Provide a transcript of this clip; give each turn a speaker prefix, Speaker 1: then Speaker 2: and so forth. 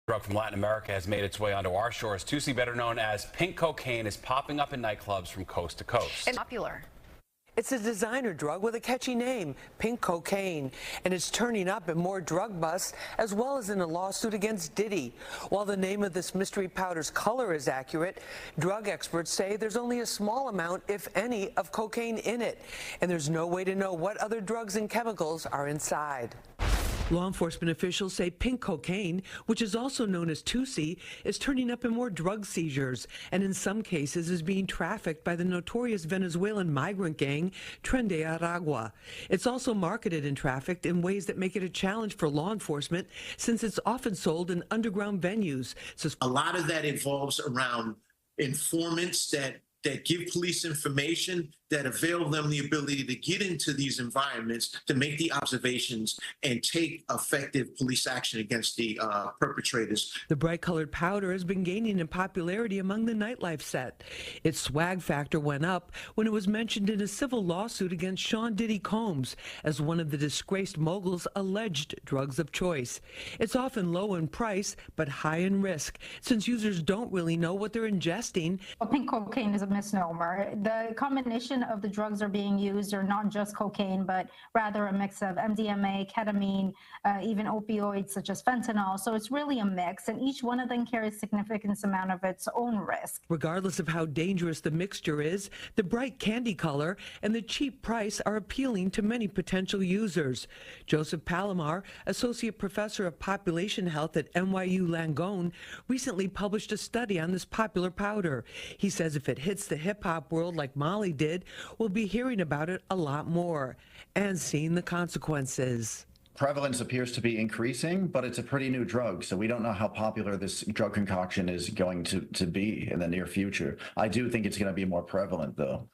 Speaker 1: Drug from Latin America has made its way onto our shores. Tusi, better known as pink cocaine, is popping up in nightclubs from coast to coast.
Speaker 2: It's popular.
Speaker 3: It's a designer drug with a catchy name, pink cocaine, and it's turning up in more drug busts as well as in a lawsuit against Diddy. While the name of this mystery powder's color is accurate, drug experts say there's only a small amount, if any, of cocaine in it, and there's no way to know what other drugs and chemicals are inside. Law enforcement officials say pink cocaine, which is also known as Tusi, is turning up in more drug seizures and in some cases is being trafficked by the notorious Venezuelan migrant gang Tren de Aragua. It's also marketed and trafficked in ways that make it a challenge for law enforcement since it's often sold in underground venues.
Speaker 4: A lot of that involves around informants that give police information that avail them the ability to get into these environments to make the observations and take effective police action against the perpetrators.
Speaker 3: The bright-colored powder has been gaining in popularity among the nightlife set. Its swag factor went up when it was mentioned in a civil lawsuit against Sean Diddy Combs as one of the disgraced mogul's alleged drugs of choice. It's often low in price but high in risk since users don't really know what they're ingesting.
Speaker 5: Well, pink cocaine is a misnomer. The combination of the drugs are being used are not just cocaine, but rather a mix of MDMA, ketamine, even opioids such as fentanyl. So it's really a mix, and each one of them carries significant amount of its own risk.
Speaker 3: Regardless of how dangerous the mixture is, the bright candy color and the cheap price are appealing to many potential users. Joseph Palomar, associate professor of population health at NYU Langone, recently published a study on this popular powder. He says if it hits the hip-hop world like Molly did, we'll be hearing about it a lot more and seeing the consequences.
Speaker 6: Prevalence appears to be increasing, but it's a pretty new drug, so we don't know how popular this drug concoction is going to be in the near future. I do think it's going to be more prevalent, though.